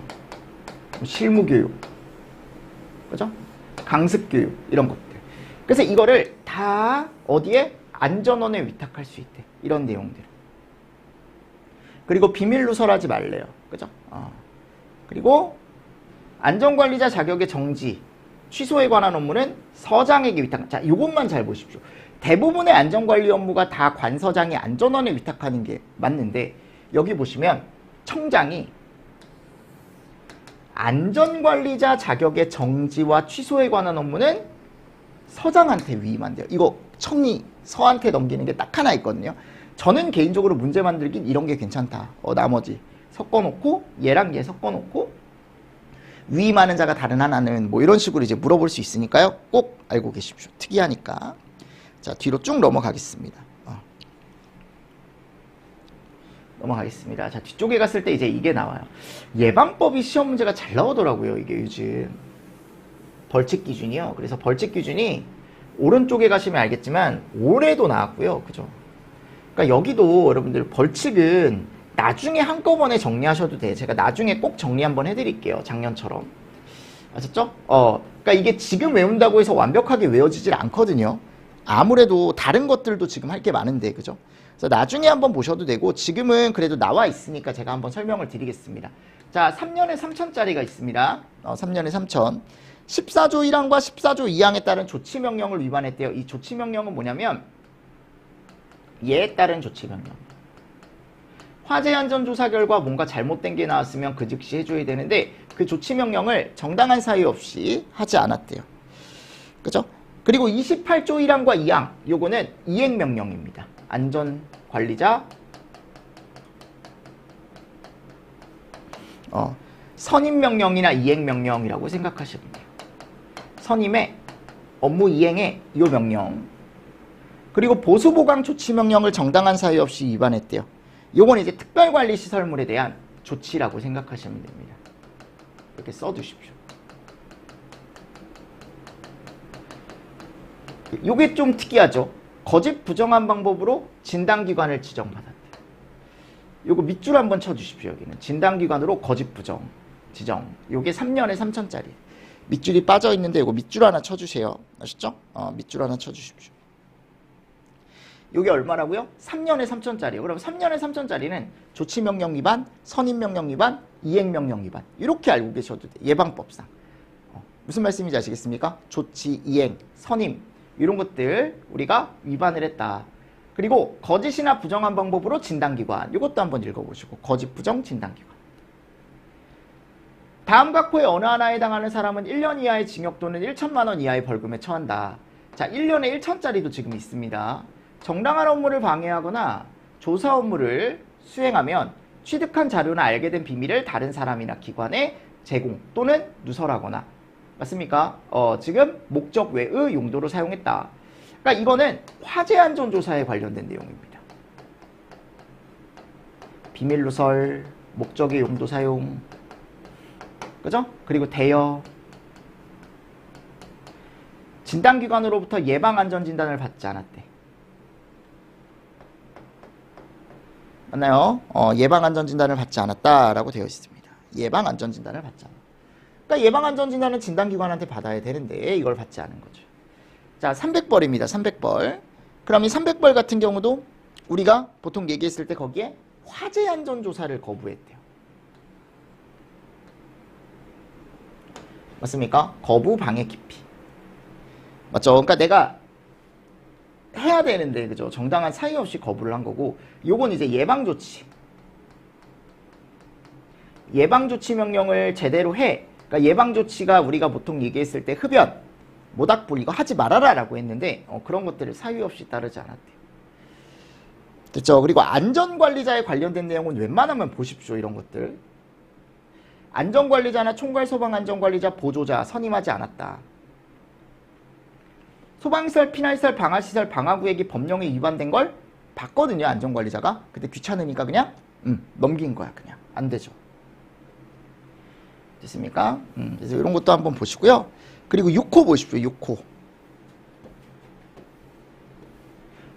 실무교육, 그죠? 강습교육 이런 것들. 그래서 이거를 다 어디에? 안전원에 위탁할 수 있대. 이런 내용들. 그리고 비밀 누설하지 말래요. 그죠? 그리고 안전관리자 자격의 정지, 취소에 관한 업무는 서장에게 위탁. 자, 이것만 잘 보십시오. 대부분의 안전관리 업무가 다 관서장이 안전원에 위탁하는 게 맞는데 여기 보시면 청장이 안전관리자 자격의 정지와 취소에 관한 업무는 서장한테 위임한대요. 이거 청이 서한테 넘기는 게 딱 하나 있거든요. 저는 개인적으로 문제 만들긴 이런 게 괜찮다. 나머지 섞어놓고 얘랑 얘 섞어놓고 위임하는 자가 다른 하나는 뭐 이런 식으로 이제 물어볼 수 있으니까요. 꼭 알고 계십시오. 특이하니까. 자, 뒤로 쭉 넘어가겠습니다. 넘어가겠습니다. 자, 뒤쪽에 갔을 때 이제 이게 나와요. 예방법이 시험 문제가 잘 나오더라고요. 이게 요즘. 벌칙 기준이요. 그래서 벌칙 기준이 오른쪽에 가시면 알겠지만 올해도 나왔고요. 그죠? 그러니까 여기도 여러분들 벌칙은 나중에 한꺼번에 정리하셔도 돼. 제가 나중에 꼭 정리 한번 해드릴게요. 작년처럼. 아셨죠? 그러니까 이게 지금 외운다고 해서 완벽하게 외워지질 않거든요. 아무래도 다른 것들도 지금 할 게 많은데, 그죠? 그래서 나중에 한번 보셔도 되고, 지금은 그래도 나와 있으니까 제가 한번 설명을 드리겠습니다. 자, 3년에 3천짜리가 있습니다. 3년에 3천. 14조 1항과 14조 2항에 따른 조치명령을 위반했대요. 이 조치명령은 뭐냐면, 예에 따른 조치명령. 화재 안전 조사 결과 뭔가 잘못된 게 나왔으면 그 즉시 해줘야 되는데 그 조치 명령을 정당한 사유 없이 하지 않았대요. 그죠? 그리고 28조 1항과 2항 요거는 이행 명령입니다. 안전 관리자 선임 명령이나 이행 명령이라고 생각하시면 돼요. 선임의 업무 이행의 요 명령. 그리고 보수 보강 조치 명령을 정당한 사유 없이 위반했대요. 요건 이제 특별관리시설물에 대한 조치라고 생각하시면 됩니다. 이렇게 써두십시오. 요게 좀 특이하죠. 거짓 부정한 방법으로 진단기관을 지정받았대요. 요거 밑줄 한번 쳐주십시오. 여기는 진단기관으로 거짓 부정 지정. 요게 3년에 3천짜리. 밑줄이 빠져있는데 요거 밑줄 하나 쳐주세요. 아셨죠? 밑줄 하나 쳐주십시오. 이게 얼마라고요? 3년에 3천짜리요. 그럼 3년에 3천짜리는 조치명령 위반, 선임명령 위반, 이행명령 위반 이렇게 알고 계셔도 돼요. 예방법상. 무슨 말씀인지 아시겠습니까? 조치, 이행, 선임 이런 것들 우리가 위반을 했다. 그리고 거짓이나 부정한 방법으로 진단기관 이것도 한번 읽어보시고 거짓, 부정, 진단기관. 다음 각호의 어느 하나에 해당하는 사람은 1년 이하의 징역 또는 1천만 원 이하의 벌금에 처한다. 자, 1년에 1천짜리도 지금 있습니다. 정당한 업무를 방해하거나 조사 업무를 수행하면 취득한 자료나 알게 된 비밀을 다른 사람이나 기관에 제공 또는 누설하거나 맞습니까? 지금 목적 외의 용도로 사용했다. 그러니까 이거는 화재 안전 조사에 관련된 내용입니다. 비밀 누설, 목적의 용도 사용, 그죠? 그리고 대여, 진단기관으로부터 예방 안전 진단을 받지 않았대. 맞나요? 예방안전진단을 받지 않았다라고 되어 있습니다. 예방안전진단을 받지 않았다. 그러니까 예방안전진단은 진단기관한테 받아야 되는데 이걸 받지 않은 거죠. 자, 300벌입니다. 300벌. 그럼 이 300벌 같은 경우도 우리가 보통 얘기했을 때 거기에 화재안전조사를 거부했대요. 맞습니까? 거부, 방해, 기피. 맞죠? 그러니까 내가 해야 되는데 그죠? 정당한 사유 없이 거부를 한 거고 요건 이제 예방조치. 예방조치 명령을 제대로 해. 그러니까 예방조치가 우리가 보통 얘기했을 때 흡연, 모닥불 이거 하지 말아라 라고 했는데 그런 것들을 사유 없이 따르지 않았대요. 됐죠? 그리고 안전관리자에 관련된 내용은 웬만하면 보십시오. 이런 것들. 안전관리자나 총괄 소방안전관리자 보조자 선임하지 않았다. 소방시설, 피난시설, 방화시설, 방화구역이 법령에 위반된 걸 봤거든요. 안전관리자가. 근데 귀찮으니까 그냥 넘긴 거야. 그냥. 안 되죠. 됐습니까? 그래서 이런 것도 한번 보시고요. 그리고 6호 보십시오. 6호.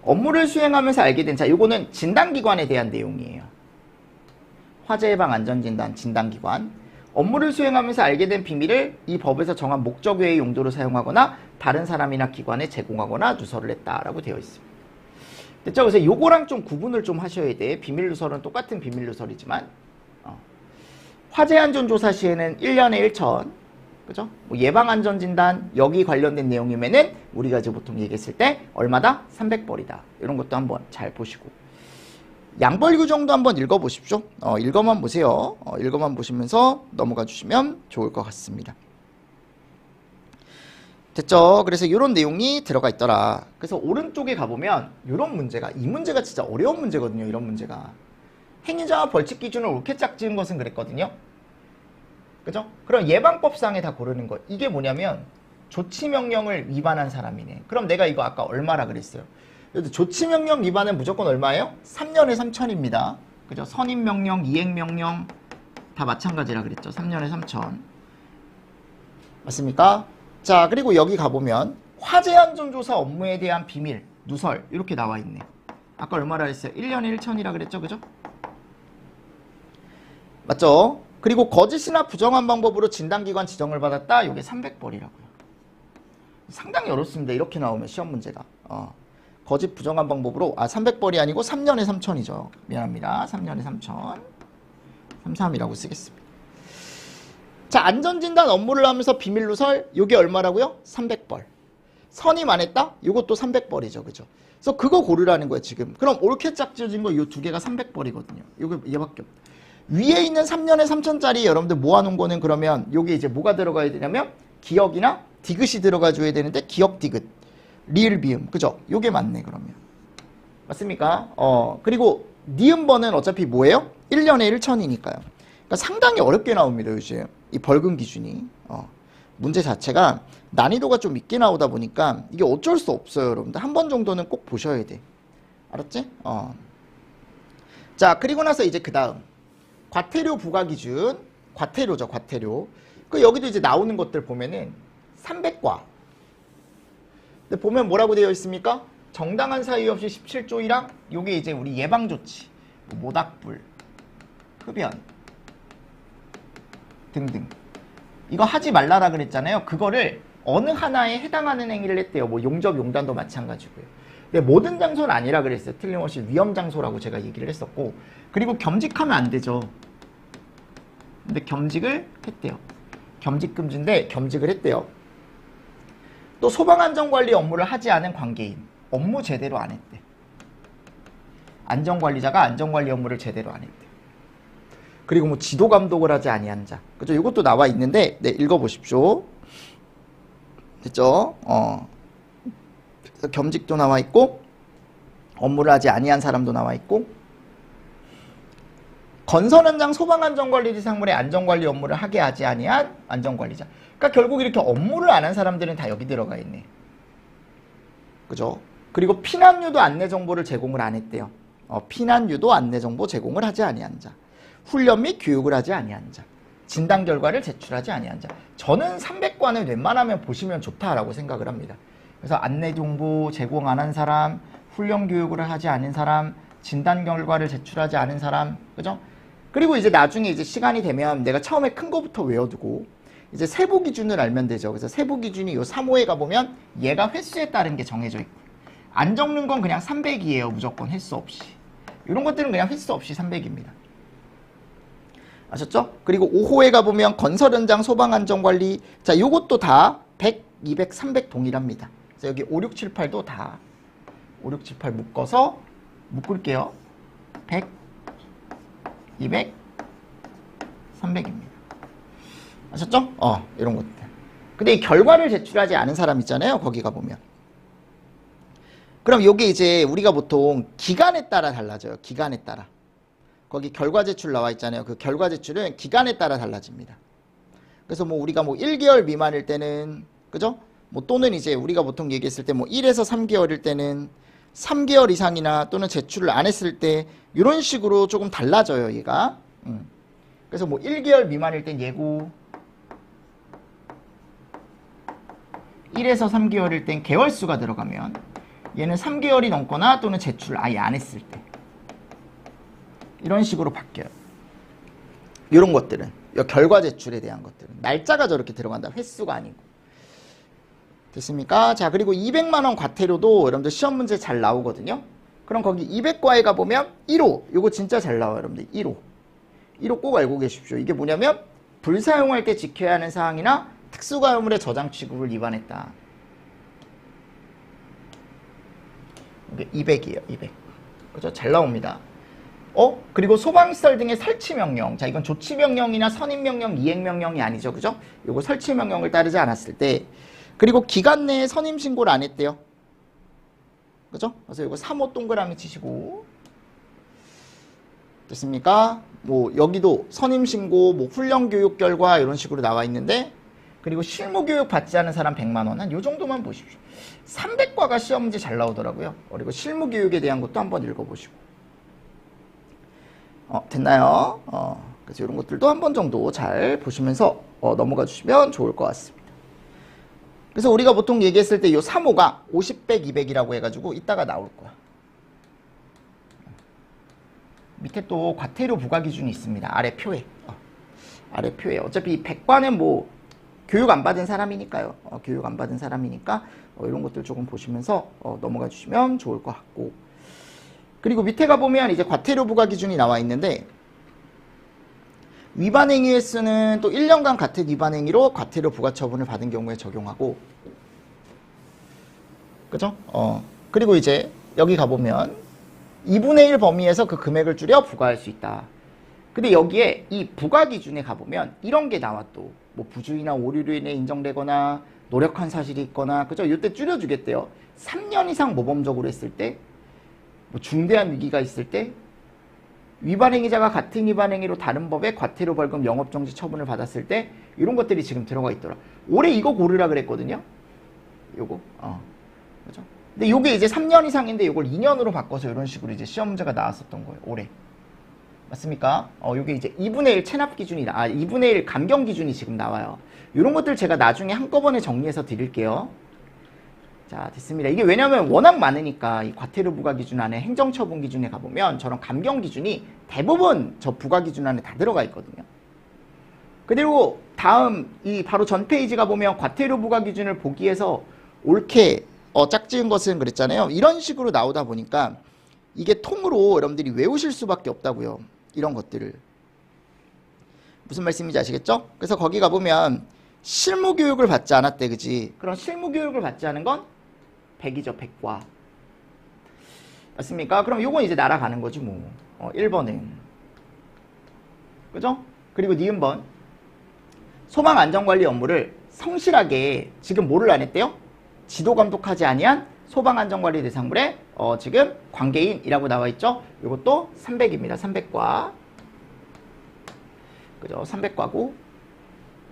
업무를 수행하면서 알게 된 자, 요거는 진단기관에 대한 내용이에요. 화재예방 안전진단 진단기관. 업무를 수행하면서 알게 된 비밀을 이 법에서 정한 목적 외의 용도로 사용하거나 다른 사람이나 기관에 제공하거나 누설을 했다라고 되어 있습니다. 됐죠? 그래서 요거랑 좀 구분을 좀 하셔야 돼. 비밀 누설은 똑같은 비밀 누설이지만 화재 안전 조사 시에는 1년에 1천. 그죠? 뭐 예방 안전 진단 여기 관련된 내용이면은 우리가 이제 보통 얘기했을 때 얼마다? 300벌이다. 이런 것도 한번 잘 보시고. 양벌 규정도 한번 읽어보십시오. 읽어만 보세요. 읽어만 보시면서 넘어가 주시면 좋을 것 같습니다. 됐죠? 그래서 이런 내용이 들어가 있더라. 그래서 오른쪽에 가보면 이런 문제가, 이 문제가 진짜 어려운 문제거든요. 이런 문제가. 행위자와 벌칙 기준을 옳게 짝지은 것은 그랬거든요. 그죠? 그럼 예방법상에 다 고르는 것. 이게 뭐냐면 조치명령을 위반한 사람이네. 그럼 내가 이거 아까 얼마라 그랬어요? 조치명령 위반은 무조건 얼마예요? 3년에 3천입니다. 그죠? 선임명령, 이행명령 다 마찬가지라 그랬죠. 3년에 3천. 맞습니까? 자, 그리고 여기 가보면 화재 안전 조사 업무에 대한 비밀, 누설 이렇게 나와 있네. 아까 얼마라 했어요? 1년에 1천이라 그랬죠, 그죠? 맞죠? 그리고 거짓이나 부정한 방법으로 진단기관 지정을 받았다. 이게 300벌이라고요. 상당히 어렵습니다. 이렇게 나오면 시험 문제가. 거짓 부정한 방법으로 300벌이 아니고 3년에 3천이죠. 미안합니다. 3년에 3천. 33이라고 쓰겠습니다. 자, 안전진단 업무를 하면서 비밀누설 요게 얼마라고요? 300벌. 선임 안 했다? 요것도 300벌이죠. 그죠? 그래서 그거 고르라는 거예요, 지금. 그럼 옳게 짝지어진 거 요 두 개가 300벌이거든요. 요게 얘밖에 없다. 위에 있는 3년에 3천짜리 여러분들 모아놓은 거는 그러면 요게 이제 뭐가 들어가야 되냐면 기억이나 디귿이 들어가줘야 되는데 기억 디귿 리을 비음 그죠? 요게 맞네 그러면 맞습니까? 그리고 니은번은 어차피 뭐예요? 1년에 1천이니까요. 그러니까 상당히 어렵게 나옵니다 요즘 이 벌금 기준이. 문제 자체가 난이도가 좀 있게 나오다 보니까 이게 어쩔 수 없어요 여러분들. 한 번 정도는 꼭 보셔야 돼. 알았지? 자, 그리고 나서 이제 그 다음 과태료 부과 기준, 과태료죠, 과태료. 그 여기도 이제 나오는 것들 보면은 300과. 근데 보면 뭐라고 되어 있습니까? 정당한 사유 없이 17조 1항, 요게 이제 우리 예방 조치, 모닥불, 흡연 등등. 이거 하지 말라라 그랬잖아요. 그거를 어느 하나에 해당하는 행위를 했대요. 뭐 용접, 용단도 마찬가지고요. 근데 모든 장소는 아니라 그랬어요. 틀림없이 위험 장소라고 제가 얘기를 했었고, 그리고 겸직하면 안 되죠. 근데 겸직을 했대요. 겸직 금지인데 겸직을 했대요. 또 소방안전관리 업무를 하지 않은 관계인, 업무 제대로 안 했대. 안전관리자가 안전관리 업무를 제대로 안 했대. 그리고 뭐 지도 감독을 하지 아니한 자. 그죠? 이것도 나와 있는데, 네, 읽어보십시오. 됐죠? 그래서 겸직도 나와 있고, 업무를 하지 아니한 사람도 나와 있고, 건설 현장 소방안전관리지 상물의 안전관리 업무를 하게 하지 아니한 안전관리자. 그러니까 결국 이렇게 업무를 안 한 사람들은 다 여기 들어가 있네. 그죠? 그리고 피난유도 안내 정보를 제공을 안 했대요. 피난유도 안내 정보 제공을 하지 아니한 자. 훈련 및 교육을 하지 아니한 자. 진단 결과를 제출하지 아니한 자. 저는 300관을 웬만하면 보시면 좋다라고 생각을 합니다. 그래서 안내 정보 제공 안 한 사람, 훈련 교육을 하지 않은 사람, 진단 결과를 제출하지 않은 사람, 그죠? 그리고 이제 나중에 이제 시간이 되면 내가 처음에 큰 거부터 외워두고 이제 세부 기준을 알면 되죠. 그래서 세부 기준이 요 3호에 가보면 얘가 횟수에 따른 게 정해져 있고, 안 적는 건 그냥 300이에요. 무조건 횟수 없이. 이런 것들은 그냥 횟수 없이 300입니다. 아셨죠? 그리고 5호에 가보면 건설 현장 소방안전관리. 자, 요것도 다 100, 200, 300 동일합니다. 그래서 여기 5, 6, 7, 8도 다 5, 6, 7, 8 묶어서 묶을게요. 100, 200, 300입니다. 아셨죠? 이런 것들. 근데 이 결과를 제출하지 않은 사람 있잖아요. 거기 가보면. 그럼 요게 이제 우리가 보통 기간에 따라 달라져요. 기간에 따라. 거기 결과 제출 나와 있잖아요. 그 결과 제출은 기간에 따라 달라집니다. 그래서 뭐 우리가 뭐 1개월 미만일 때는, 그죠? 뭐 또는 이제 우리가 보통 얘기했을 때 뭐 1에서 3개월일 때는 3개월 이상이나 또는 제출을 안 했을 때 이런 식으로 조금 달라져요, 얘가. 그래서 뭐 1개월 미만일 땐 예고, 1에서 3개월일 땐 개월수가 들어가면, 얘는 3개월이 넘거나 또는 제출을 아예 안 했을 때 이런 식으로 바뀌어요. 이런 것들은 결과 제출에 대한 것들은 날짜가 저렇게 들어간다. 횟수가 아니고. 됐습니까? 자, 그리고 200만원 과태료도 여러분들 시험 문제 잘 나오거든요. 그럼 거기 200과에 가보면 1호, 이거 진짜 잘 나와요 여러분들. 1호 꼭 알고 계십시오. 이게 뭐냐면 불사용할 때 지켜야 하는 사항이나 특수가요물의 저장 취급을 위반했다. 이게 200이에요. 200. 그죠? 잘 나옵니다. 그리고 소방시설 등의 설치명령. 자, 이건 조치명령이나 선임명령, 이행명령이 아니죠. 그죠? 요거 설치명령을 따르지 않았을 때. 그리고 기간 내에 선임신고를 안 했대요. 그죠? 그래서 요거 3호 동그라미 치시고. 됐습니까? 뭐, 여기도 선임신고, 뭐, 훈련교육 결과 이런 식으로 나와 있는데, 그리고 실무교육 받지 않은 사람 100만원. 한 요 정도만 보십시오. 300과가 시험 문제 잘 나오더라고요. 그리고 실무교육에 대한 것도 한번 읽어보시고. 됐나요? 그래서 이런 것들도 한 번 정도 잘 보시면서 넘어가 주시면 좋을 것 같습니다. 그래서 우리가 보통 얘기했을 때 이 3호가 50, 100, 200이라고 해가지고 이따가 나올 거야. 밑에 또 과태료 부과 기준이 있습니다. 아래 표에. 아래 표에. 어차피 백과는 뭐 교육 안 받은 사람이니까요. 교육 안 받은 사람이니까 이런 것들 조금 보시면서 넘어가 주시면 좋을 것 같고. 그리고 밑에 가보면 이제 과태료 부과 기준이 나와 있는데 위반 행위의 수는 또 1년간 같은 위반 행위로 과태료 부과 처분을 받은 경우에 적용하고, 그죠? 그리고 이제 여기 가보면 2분의 1 범위에서 그 금액을 줄여 부과할 수 있다. 근데 여기에 이 부과 기준에 가보면 이런 게 나와 또. 뭐 부주의나 오류로 인해 인정되거나 노력한 사실이 있거나, 그죠? 이때 줄여주겠대요. 3년 이상 모범적으로 했을 때, 뭐 중대한 위기가 있을 때, 위반 행위자가 같은 위반 행위로 다른 법에 과태료 벌금 영업정지 처분을 받았을 때, 이런 것들이 지금 들어가 있더라. 올해 이거 고르라 그랬거든요. 요거. 그죠? 근데 요게 이제 3년 이상인데 요걸 2년으로 바꿔서 이런 식으로 이제 시험 문제가 나왔었던 거예요. 올해. 맞습니까? 요게 이제 2분의 1 체납 기준이, 2분의 1 감경 기준이 지금 나와요. 이런 것들 제가 나중에 한꺼번에 정리해서 드릴게요. 자, 됐습니다. 이게 왜냐면 워낙 많으니까 이 과태료 부과 기준 안에 행정처분 기준에 가보면 저런 감경 기준이 대부분 저 부과 기준 안에 다 들어가 있거든요. 그리고 다음 이 바로 전 페이지 가보면 과태료 부과 기준을 보기 위해서 옳게 짝지은 것은 그랬잖아요. 이런 식으로 나오다 보니까 이게 통으로 여러분들이 외우실 수밖에 없다고요. 이런 것들을. 무슨 말씀인지 아시겠죠? 그래서 거기 가보면 실무 교육을 받지 않았대, 그지? 그럼 실무 교육을 받지 않은 건 100이죠, 100과. 맞습니까? 그럼 요건 이제 날아가는 거지 뭐. 1번은. 그죠? 그리고 니은번. 소방 안전관리 업무를 성실하게 지금 뭐를 안 했대요? 지도 감독하지 아니한 소방안전관리 대상물에 지금 관계인이라고 나와 있죠. 이것도 300입니다. 300과. 그죠? 300과고.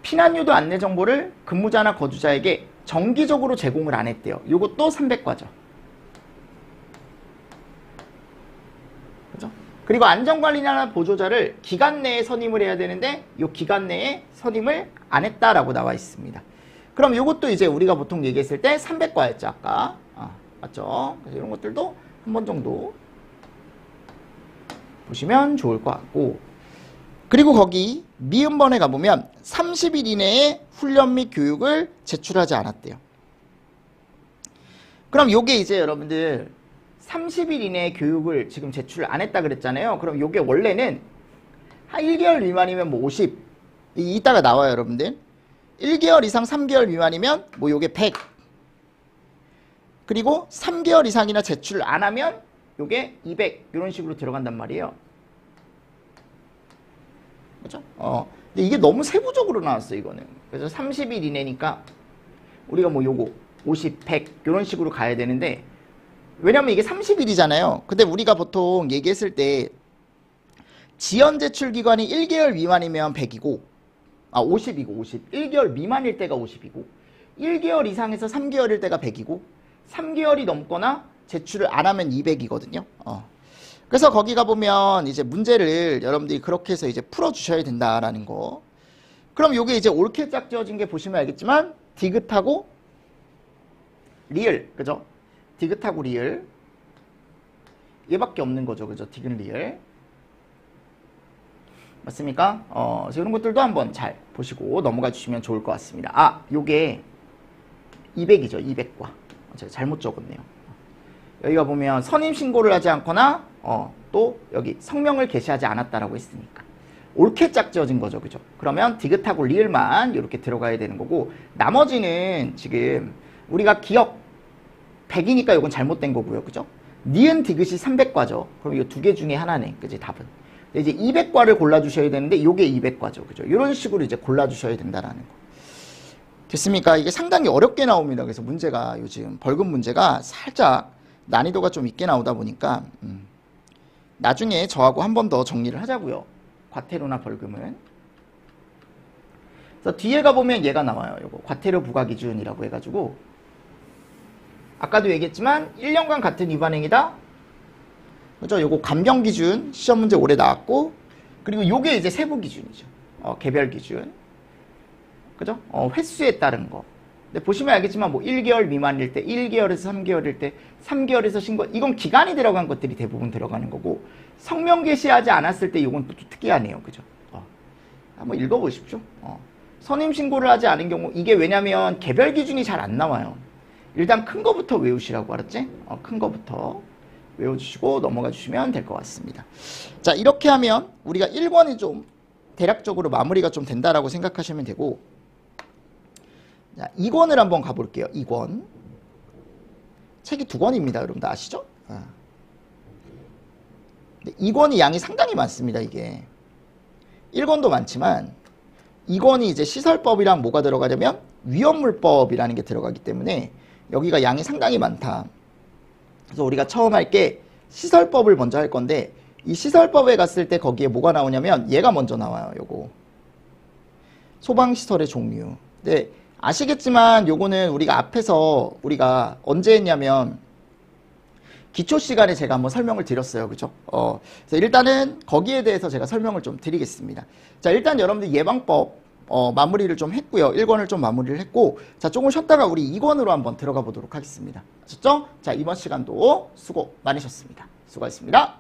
피난유도 안내 정보를 근무자나 거주자에게 정기적으로 제공을 안 했대요. 이것도 300과죠. 그죠? 그리고 안전관리나 보조자를 기간 내에 선임을 해야 되는데 이 기간 내에 선임을 안 했다라고 나와 있습니다. 그럼 이것도 이제 우리가 보통 얘기했을 때 300과였죠, 아까. 맞죠? 그래서 이런 것들도 한 번 정도 보시면 좋을 것 같고. 그리고 거기 미음번에 가보면 30일 이내에 훈련 및 교육을 제출하지 않았대요. 그럼 요게 이제 여러분들 30일 이내에 교육을 지금 제출 안 했다 그랬잖아요. 그럼 요게 원래는 한 1개월 미만이면 뭐 50. 이따가 나와요, 여러분들. 1개월 이상 3개월 미만이면 뭐 요게 100. 그리고 3개월 이상이나 제출 안 하면 요게 200 이런 식으로 들어간단 말이에요. 그렇죠? 근데 이게 너무 세부적으로 나왔어, 이거는. 그래서 30일 이내니까 우리가 뭐 요거 50, 100 이런 식으로 가야 되는데, 왜냐면 이게 30일이잖아요. 근데 우리가 보통 얘기했을 때 지연 제출 기간이 1개월 미만이면 100이고 50이고 50. 1개월 미만일 때가 50이고 1개월 이상에서 3개월일 때가 100이고 3개월이 넘거나 제출을 안 하면 200이거든요. 그래서 거기 가보면 이제 문제를 여러분들이 그렇게 해서 이제 풀어주셔야 된다라는 거. 그럼 요게 이제 옳게 짝지어진 게 보시면 알겠지만 디귿하고 리을, 그죠? 디귿하고 리을 얘밖에 없는 거죠, 그죠? 디귿 리을. 맞습니까? 그래서 이런 것들도 한번 잘 보시고 넘어가 주시면 좋을 것 같습니다. 요게 200이죠, 200과. 제가 잘못 적었네요. 여기가 보면 선임 신고를 하지 않거나 또 여기 성명을 게시하지 않았다라고 했으니까 옳게 짝지어진 거죠, 그죠? 그러면 디귿하고 리을만 이렇게 들어가야 되는 거고, 나머지는 지금 우리가 기억 100이니까 이건 잘못된 거고요, 그죠? 니은 디귿이 300과죠. 그럼 이 두 개 중에 하나네, 그지? 답은. 이제 200과를 골라주셔야 되는데 이게 200과죠, 그죠? 이런 식으로 이제 골라주셔야 된다라는 거. 됐습니까? 이게 상당히 어렵게 나옵니다. 그래서 문제가 요즘 벌금 문제가 살짝 난이도가 좀 있게 나오다 보니까 나중에 저하고 한 번 더 정리를 하자고요. 과태료나 벌금은. 그래서 뒤에 가보면 얘가 나와요. 요거 과태료 부과 기준이라고 해가지고 아까도 얘기했지만 1년간 같은 위반 행위다. 그죠? 요거 감경 기준 시험 문제 올해 나왔고, 그리고 요게 이제 세부 기준이죠. 개별 기준. 그죠? 횟수에 따른 거. 근데 보시면 알겠지만 뭐 1개월 미만일 때, 1개월에서 3개월일 때, 3개월에서 신고, 이건 기간이 들어간 것들이 대부분 들어가는 거고, 성명 게시하지 않았을 때 이건 또 특이하네요. 그죠? 한번 읽어보십시오. 선임 신고를 하지 않은 경우, 이게 왜냐면 개별 기준이 잘 안 나와요. 일단 큰 거부터 외우시라고 알았지? 큰 거부터 외워주시고 넘어가 주시면 될 것 같습니다. 자, 이렇게 하면 우리가 1권이 좀 대략적으로 마무리가 좀 된다라고 생각하시면 되고, 자, 2권을 한번 가볼게요. 2권. 책이 2권입니다. 여러분들 아시죠? 2권이 양이 상당히 많습니다. 이게 1권도 많지만 2권이 이제 시설법이랑 뭐가 들어가냐면 위험물법이라는 게 들어가기 때문에 여기가 양이 상당히 많다. 그래서 우리가 처음 할 게 시설법을 먼저 할 건데, 이 시설법에 갔을 때 거기에 뭐가 나오냐면 얘가 먼저 나와요. 요거 소방시설의 종류. 근데 아시겠지만 요거는 우리가 앞에서 우리가 언제 했냐면 기초 시간에 제가 한번 설명을 드렸어요. 그죠? 그래서 일단은 거기에 대해서 제가 설명을 좀 드리겠습니다. 자, 일단 여러분들 예방법 마무리를 좀 했고요. 1권을 좀 마무리를 했고, 자, 조금 쉬었다가 우리 2권으로 한번 들어가 보도록 하겠습니다. 아셨죠? 자, 이번 시간도 수고 많으셨습니다. 수고하셨습니다.